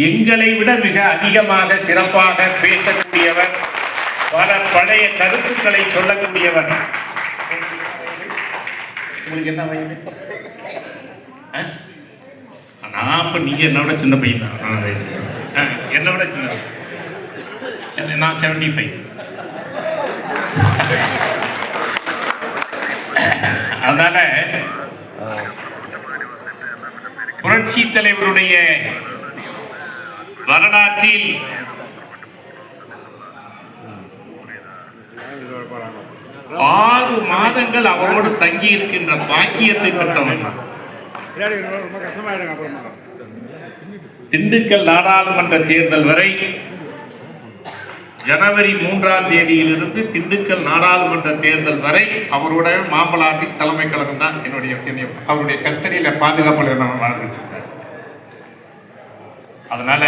எங்களை விட மிக அதிகமாக சிறப்பாக பேசக்கூடியவர், பல பழைய கருத்துக்களை சொல்லக்கூடியவர். உங்களுக்கு என்ன வயது? நான் அப்ப நீங்க என்னோட சின்ன பையன் தான். என்னோட சின்ன, நான் 75. அதனால புரட்சி தலைவருடைய வரலாற்றில் 6 மாதங்கள் அவரோடு தங்கி இருக்கின்ற பாக்கியத்தை பெற்றவன். திண்டுக்கல் நாடாளுமன்ற தேர்தல் வரை ஜனவரி 3ஆம் தேதியிலிருந்து திண்டுக்கல் நாடாளுமன்ற தேர்தல் வரை அவரோட மாம்பழ ஆபீஸ் தலைமை கழகம் தான் அவருடைய கஸ்டடியில் பாதுகாப்பில் நான் ஆரம்பிச்சிருந்தேன். அதனால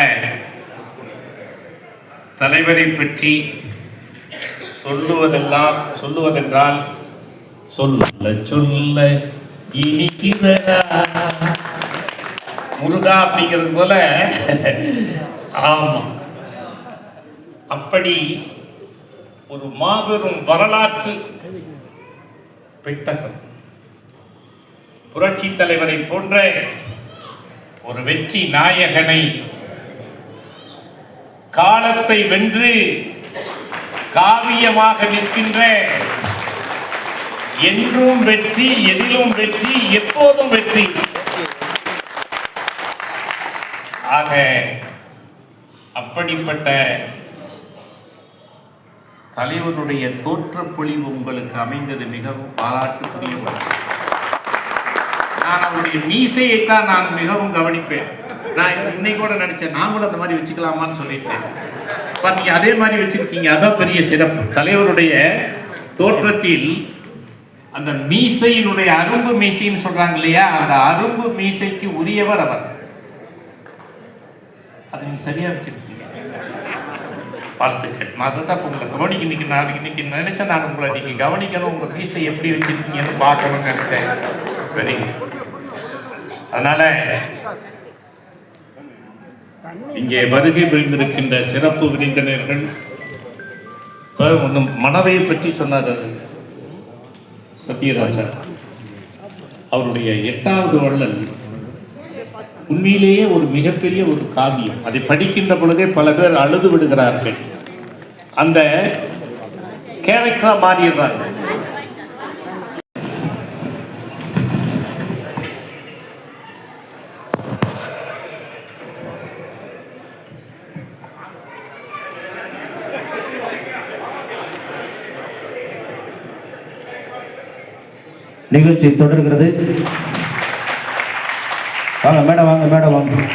தலைவரை பற்றி சொல்லுவதென்றால் சொல்ல சொல்ல இனிக்கிறதா முருகா அப்படிங்கிறது போல. ஆமா, அப்படி ஒரு மாபெரும் வரலாற்று பெட்டகம் புரட்சி தலைவரை போன்ற ஒரு வெற்றி நாயகனை காலத்தை வென்று காவியமாக நிற்கின்ற என்றும் வெற்றி, எதிலும் வெற்றி, எப்போதும் வெற்றி. ஆக அப்படிப்பட்ட தலைவருடைய தோற்றப்பொழிவு உங்களுக்கு அமைந்தது மிகவும் பாராட்டுக்குரியவர். நான் அவருடைய மீசையைத்தான் நான் மிகவும் கவனிப்பேன். நான் இன்னைக்கு கூட நினைச்சேன், நான் கூட அந்த மாதிரி வச்சுக்கலாமான்னு சொல்லிட்டேன். நீங்க அதே மாதிரி வச்சிருக்கீங்க, அதான் பெரிய சிறப்பு. தலைவருடைய தோற்றத்தில் அந்த மீசையினுடைய அரும்பு மீசைன்னு சொல்றாங்க இல்லையா, அந்த அரும்பு மீசைக்கு உரியவர் அவர். அதை நீங்க சரியா வச்சிருக்கீங்க, வாழ்த்துக்கள். நான் அதை தான் உங்களை கவனிக்க இன்னைக்கு நினைச்சேன். நான் உங்களை நீங்க கவனிக்கணும், உங்க மீசை எப்படி வச்சிருக்கீங்கன்னு பார்க்கணும்னு நினைச்சேன். Very good. அதனால இங்கே வருகை புரிந்திருக்கின்ற சிறப்பு விருந்தினர்கள், ஒன்றும் மனவையை பற்றி சொன்னார் சத்யராஜா. அவருடைய 8வது வள்ளல் உண்மையிலேயே ஒரு மிகப்பெரிய ஒரு காவியம். அதை படிக்கின்ற பொழுதே பல பேர் அழுது விடுகிறார்கள். அந்த கேரக்டரா மாறிடுறாங்க. நிகழ்ச்சி தொடர்கிறது. வாங்க மேடம், வாங்க மேடம், வாங்க.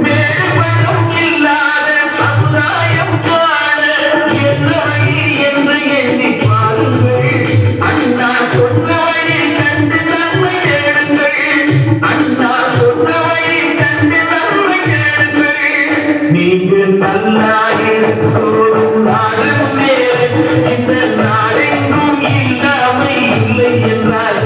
மேற்படம் இல்லாத சமுதாயம் வாழ என்ன வழி என்று எண்ணி பாருங்கள். அண்ணா சொன்ன வழி கண்டு நன்மை தேடுங்கள். அண்ணா சொன்ன வழி கண்டு நன்மை தேடுங்கள். நீங்கள் நல்லா இருக்கோம் நாடுமே இந்த நாடெங்கும் இல்லாமை இல்லை என்றால்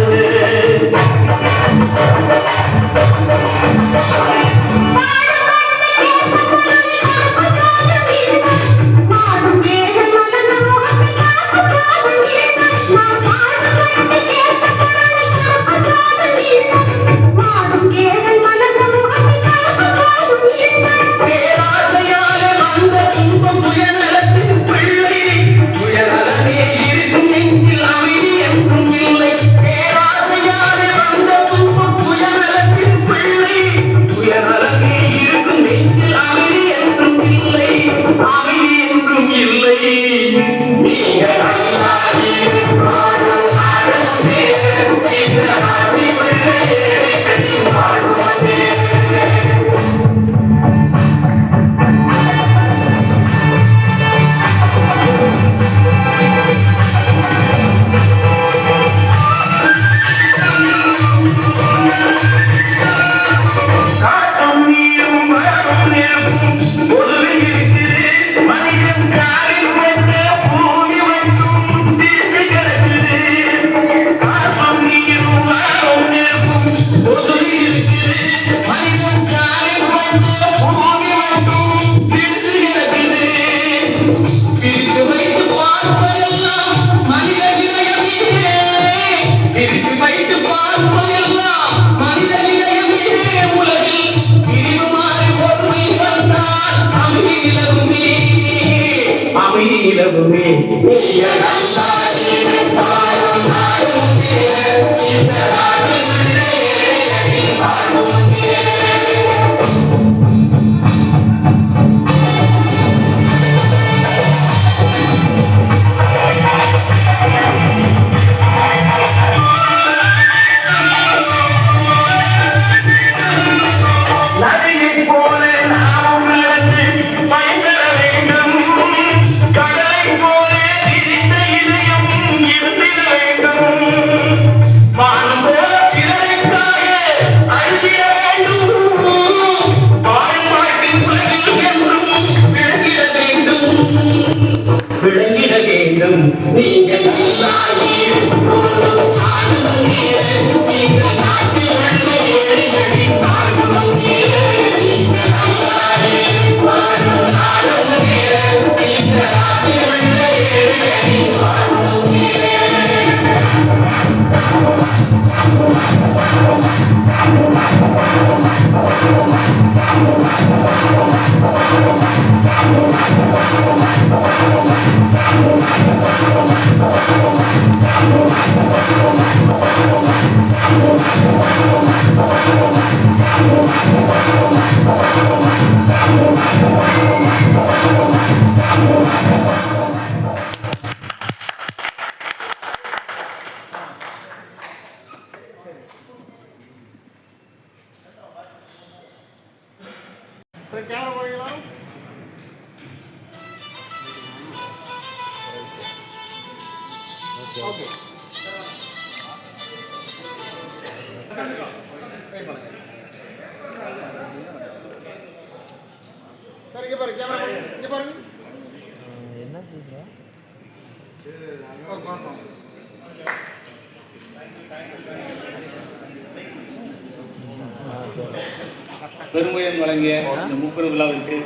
பெருமையுடன் வழங்கிய இந்த முப்பெரும் விழாவிற்கு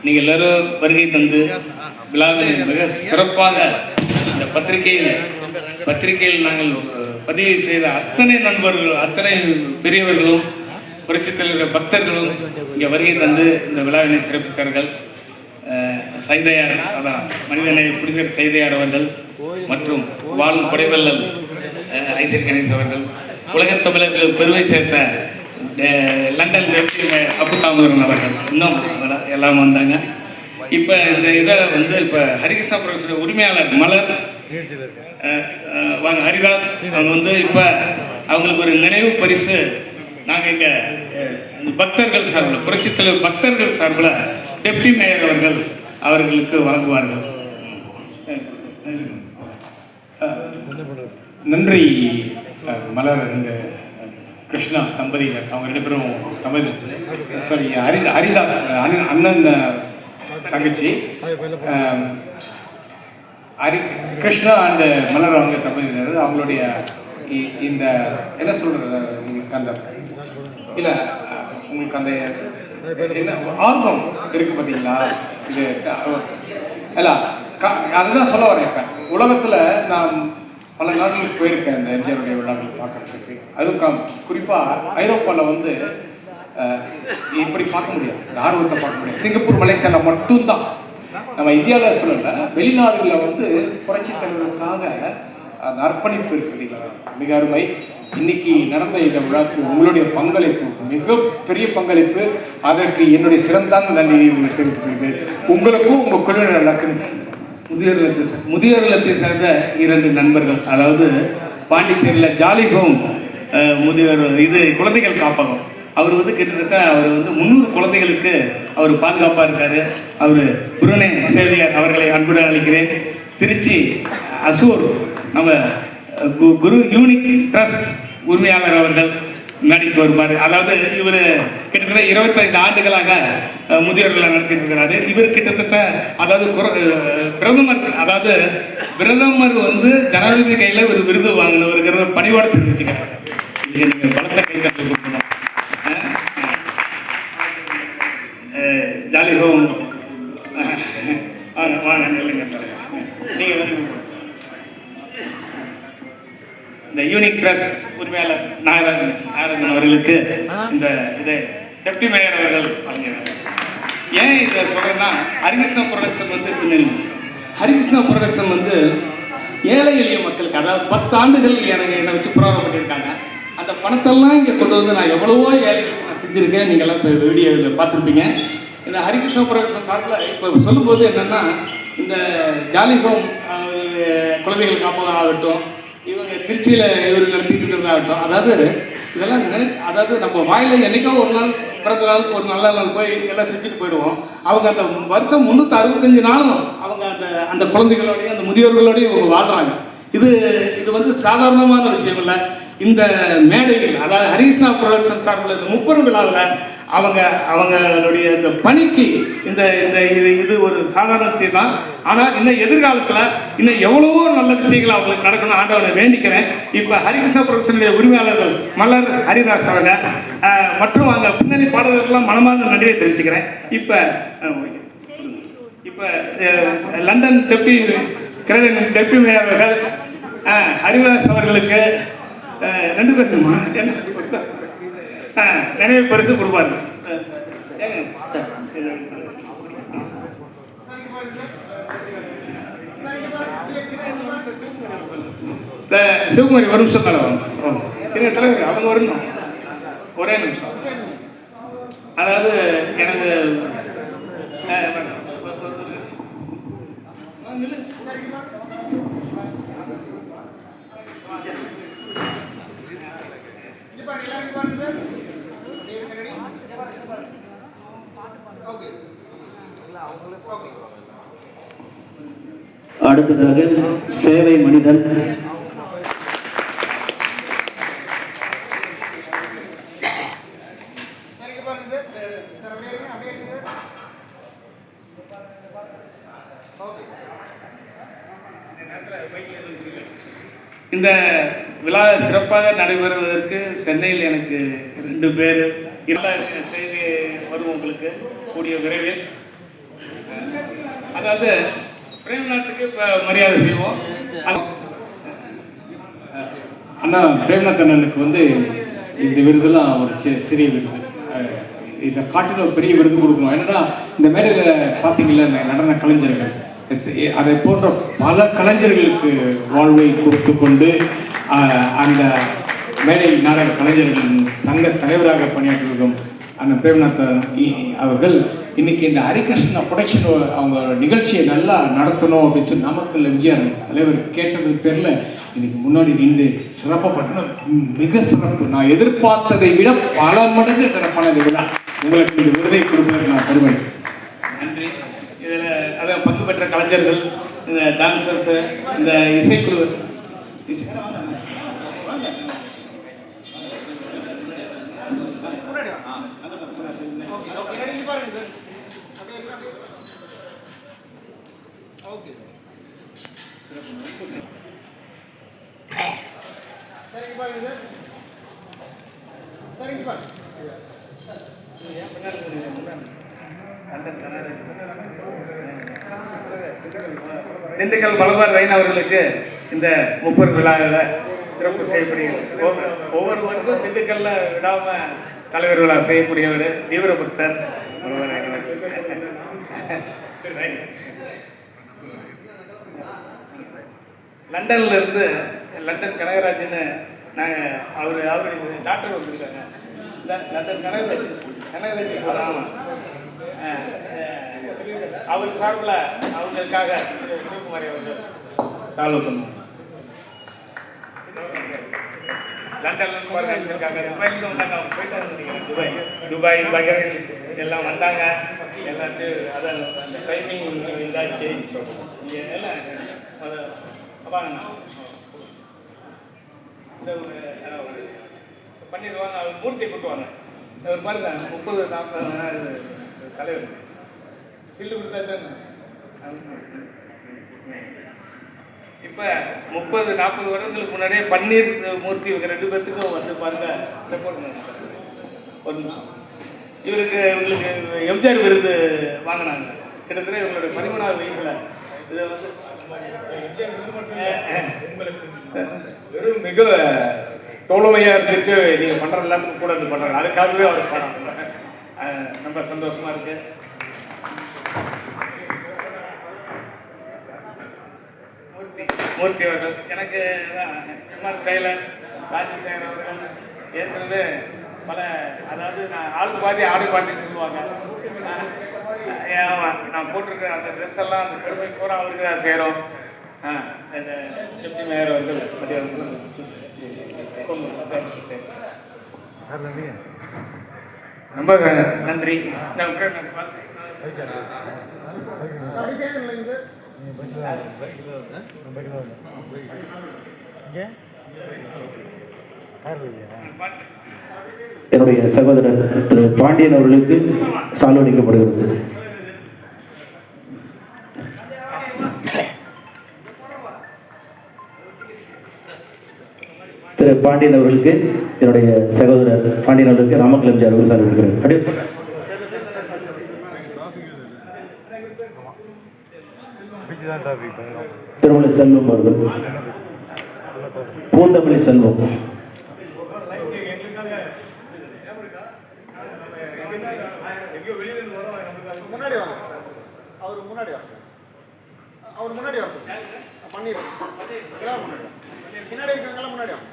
நீங்கள் எல்லாரும் வருகை தந்து விழாவினை மிக சிறப்பாக இந்த பத்திரிகையில் நாங்கள் பதிவு செய்த அத்தனை நண்பர்கள், அத்தனை பெரியவர்களும், புரட்சித் தலைவர் பக்தர்களும் இங்கே வருகை தந்து இந்த விழாவினை சிறப்பித்தார்கள். சைதையார், அதான் மனிதநேய புனிதர் சைதையார் அவர்கள் மற்றும் வாழும் கொடைவள்ளல் ஐசர் கணேஷ் அவர்கள், உலகத் தமிழர்களுக்கு பெருமை சேர்த்த லண்டன் அப்புதாமதன் அவர்கள் இன்னும் எல்லாம் வந்தாங்க. இப்போ இந்த இதை வந்து இப்போ ஹரிகிருஷ்ணா புரொடக்ஷன் உரிமையாளர் மலர் வாங்க ஹரிதாஸ் அவங்க வந்து இப்போ அவங்களுக்கு ஒரு நினைவு பரிசு நாங்கள் இங்கே பக்தர்கள் சார்பில் புரட்சித் தலைவர் பக்தர்கள் சார்பில் டெப்டி மேயர் அவர்களுக்கு வழங்குவார்கள். நன்றி மலர் இந்த கிருஷ்ணா தம்பதியினர், அவங்க 2 பேரும் ஹரிதாஸ் அண்ணன் தங்கச்சி கிருஷ்ணா அண்ட் மலர் அவங்க தம்பதியினர். அவங்களுடைய இந்த என்ன சொல்றது, உங்களுக்கு அந்த இல்லை உங்களுக்கு அந்த என்ன ஆர்வம் இருக்கு பார்த்தீங்களா, இது இல்லை அதுதான் சொல்ல வரேன். இப்போ உலகத்தில் நான் பல நாடுகளுக்கு போயிருக்கேன் இந்த எம்ஜிஆருடைய விழாக்கள் பார்க்குறதுக்கு. அதுவும் குறிப்பாக ஐரோப்பாவில் வந்து இப்படி பார்க்க முடியாது, இந்த ஆர்வத்தை பார்க்க முடியாது. சிங்கப்பூர் மலேசியாவில் மட்டும்தான். நம்ம இந்தியாவில் சொல்லலை, வெளிநாடுகளில் வந்து புரட்சித் தலைவருக்காக அந்த அர்ப்பணிப்பு இருக்கிறீங்களா, மிக அருமை. இன்னைக்கு நடந்த இந்த விழாக்கு உங்களுடைய பங்களிப்பு மிகப்பெரிய பங்களிப்பு. அதற்கு என்னுடைய சிறந்தாங்க நன்றியை உங்களுக்கு தெரிவித்துக் உங்களுக்கும் உங்கள் குழுவினர் எல்லாருக்கும். முதியோர் இல்லத்தை சேர்ந்த 2 நண்பர்கள், அதாவது பாண்டிச்சேரியில் ஜாலி ஹோம் முதியோர் குழந்தைகள் காப்பகம். அவர் வந்து கிட்டத்தட்ட அவர் வந்து 300 குழந்தைகளுக்கு அவர் பாதுகாப்பாக இருக்கார். அவர் புருனே சேவியர் அவர்களை அன்புடன் அளிக்கிறேன். திருச்சி அசூர் நம்ம குரு யூனிக் ட்ரஸ்ட் உரிமையாளர் அவர்கள் மேடைக்கு வருவார். அதாவது இவர் கிட்டத்தட்ட 25 ஆண்டுகளாக முதியோர்களை நடத்திட்டு இருக்கிறாரு. இவர் கிட்டத்தட்ட அதாவது பிரதமர் வந்து ஜனாதிபதி கையில் ஒரு விருது வாங்கினவருங்கிறத பணிவோடு தெரிவிச்சுக்கிறேன். நீங்கள் பலத்த கை தட்டி கொடுக்கணும். ஜாலி ஹோம் வாங்க நீங்கள் இந்த யூனிக் ட்ரஸ்ட் உரிமையாளர் நாகராஜன் அவர்களுக்கு இந்த இதை டெப்டி மேயர் அவர்கள் வழங்கினார். ஏன் இதை சொல்கிறேன்னா, ஹரிகிருஷ்ணா ப்ரொடக்ஷன் வந்து ஏழை எளிய மக்களுக்கு, அதாவது 10 ஆண்டுகள் என்னை வச்சு ப்ரோக்ராம் பண்ணியிருக்காங்க. அந்த பணத்தெல்லாம் இங்கே கொண்டு வந்து நான் எவ்வளவோ ஏழைகளுக்கு நான் செஞ்சுருக்கேன். நீங்கள்லாம் இப்போ வீடியோவில் பார்த்துருப்பீங்க. இந்த ஹரிகிருஷ்ணா ப்ரொடக்ஷன் சார்பில் இப்போ சொல்லும்போது என்னென்னா, இந்த ஜாலி ஹோம் குழந்தைகள் காப்பகம் ஆகட்டும், இவங்க திருச்சியில் இவர் நடத்திட்டு இருக்கிறதாகட்டும், அதாவது இதெல்லாம் அதாவது நம்ம வாயில் என்றைக்கோ ஒரு நாள் பிறந்த நாள் ஒரு நல்ல நாள் போய் எல்லாம் செஞ்சுட்டு போயிடுவோம். அவங்க அந்த வருஷம் 365 நாளும் அவங்க அந்த குழந்தைகளோடையும் அந்த முதியோர்களோடையும் இவங்க வாழ்கிறாங்க. இது வந்து சாதாரணமான விஷயம் இல்லை. இந்த மேடையில், அதாவது ஹரிகிருஷ்ணா ப்ரொடக்ஷன் சார்பில் இந்த 30 விழாவில் அவங்களுடைய இந்த பணிக்கு இது ஒரு சாதாரண விஷயம் தான். ஆனால் இன்னும் எதிர்காலத்தில் இன்னும் எவ்வளவோ நல்ல விஷயங்கள் அவங்களுக்கு நடக்கணும் ஆண்டவனை வேண்டிக்கிறேன். இப்போ ஹரிகிருஷ்ணா ப்ரொடக்ஷனுடைய உரிமையாளர்கள் மலர் ஹரிதாஸ் அவங்க மற்றும் அங்கே பின்னணி பாடல்கள்லாம் மனமார்ந்த நன்றியை தெரிவிச்சுக்கிறேன். இப்போ லண்டன் டெப்டி மேயர் அவர்கள் ஹரிதாஸ் அவர்களுக்கு 2 பேருமா நினைவு பரிசு கொடுப்பாரு. சிவகுமாரி ஒரு நிமிஷம் மேலே வரும். எங்கள் தலைவர் அவங்க வரணும், ஒரே நிமிஷம். அதாவது எனக்கு அடுத்ததாக சேவை மனிதன் இந்த விழா சிறப்பாக நடைபெறுவதற்கு சென்னையில் எனக்கு 2 பேர் செய்தி வரும் உங்களுக்கு கூடிய விரைவில். அதாவது பிரேம்நாத்துக்கு இப்போ மரியாதை செய்வோம். அண்ணா பிரேம்நாத் அண்ணனுக்கு வந்து இந்த விருதுலாம் ஒரு சிறிய விருது, இதை காட்டிலும் பெரிய விருது கொடுக்கணும். என்னன்னா இந்த மேடையில் பார்த்தீங்களா, இந்த நடன கலைஞர்கள் அதை போன்ற பல கலைஞர்களுக்கு வாழ்வை கொடுத்து கொண்டு அந்த மேடை நாடக கலைஞர்கள் சங்க தலைவராக பணியாற்றிருக்கும் அண்ணன் பிரேம்நாத் அவர்கள் இன்னைக்கு இந்த ஹரிகிருஷ்ணா ப்ரொடக்ஷன் அவங்க நிகழ்ச்சியை நல்லா நடத்தணும் அப்படின்னு சொல்லி நாமக்கல் எம்ஜிஆர் தலைவர் கேட்டது பேரில் இன்னைக்கு முன்னாடி நின்று சிறப்பாக பண்ண மிக சிறப்பு. நான் எதிர்பார்த்ததை விட பல மடங்கு சிறப்பானதை விட உங்களுக்கு இந்த விருதை கொடுப்பதற்கு நான் பெருமை. நன்றி. இதில் அதான் பங்கு பெற்ற கலைஞர்கள், இந்த டான்சர்ஸு, இந்த இசைக்குழு திண்டுக்கல் மலபார் ரெயின் அவர்களுக்கு இந்த முப்பெரும் விழாவில் சிறப்பு செய்யப்படுகிறது. ஒவ்வொரு வருஷம் திண்டுக்கல்ல விடாம தலைவர் விழா செய்யக்கூடியவர் தீவிரபக்தர் மலபார் ரெயின். லண்டன்ல இருந்து லண்டன் கனகராஜ்னு நாங்கள் அவருடைய டாக்டர் வந்திருக்காங்க. லண்டன் கனகராஜ் போகிறாங்க. அவர் சார்பில் அவங்களுக்காக சிவகுமாரி அவர்கள் சால்வ் பண்ணுவாங்க. லண்டன்லேருந்து பாருங்க இருக்காங்க, துபாயிலேருந்து வந்தாங்க. அவங்க போயிட்டு துபாய் பஹ்ரைன் எல்லாம் வந்தாங்க. எல்லாத்தையும் அதான் அந்த ட்ரைனிங் இதாச்சு இங்கே எல்லாம் வாங்கண்ணா இந்த பண்ணிடுவாங்க. அவர் மூர்த்தியை கொட்டுவாங்க. அவர் பாருங்க 30-40 தலைவர் சில்லு கொடுத்தா இப்போ 30-40 வருடங்களுக்கு முன்னாடியே பன்னீர் மூர்த்தி இவங்க 2 பேர்த்துக்கும் வந்து பாருங்க ரெக்கார்ட் ஒரு நிமிஷம். இவங்களுக்கு எம்ஜிஆர் விருது வாங்கினாங்க. கிட்டத்தட்ட இவங்களுடைய 13வது வயசுல. இதை வந்து வெறும் மிக தோழமையாக இருந்துட்டு நீங்கள் பண்ணுற எல்லாத்துக்கும் கூட இது பண்ணுறாங்க. அதுக்காகவே அவர் பண்ணுறாங்க. ரொம்ப சந்தோஷமாக இருக்கு. மூர்த்தி அவர்கள் எனக்கு எம்ஆர் டெய்லர், ராஜசேகர் அவர்கள் ஏற்கனவே பல, அதாவது நான் ஆள் பாதி ஆடு பாட்டின்னு சொல்லுவாங்க. நான் போட்டிருக்கேன் அந்த ட்ரெஸ் எல்லாம், அந்த பெருமை பூரா அவருக்கு தான் சேரும். இந்த டெப்டி மேயர் அவர்கள் ரொம்ப நன்றி. என்னுடைய சகோதரர் திரு பாண்டியன் அவர்களுக்கு சால்வளிக்கப்படுகிறது. திரு பாண்டியன் அவர்களுக்கு என்னுடைய சகோதரர் பாண்டியன் அவர்களுக்கு நாமக்கல் எம்ஜிஆர் அவர்கள் சால்வளிக்கிறார். திருமலை செல்வம் அவர்கள், பூந்தமல்லி செல்வம், முன்னாடி வாங்க. அவர் முன்னாடி வாங்க. அவர் முன்னாடி வாங்க. பண்ணிடுவோம். எல்லாம் முன்னாடி பின்னாடி இருக்காங்கலாம் முன்னாடி வாங்க.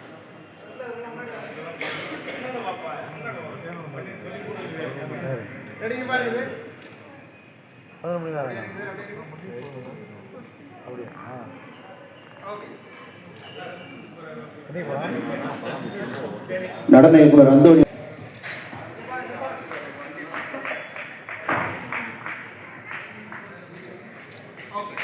ரெடிங்க பாருங்க. இது நடன இயக்குனர் அந்தோணி ஓகே.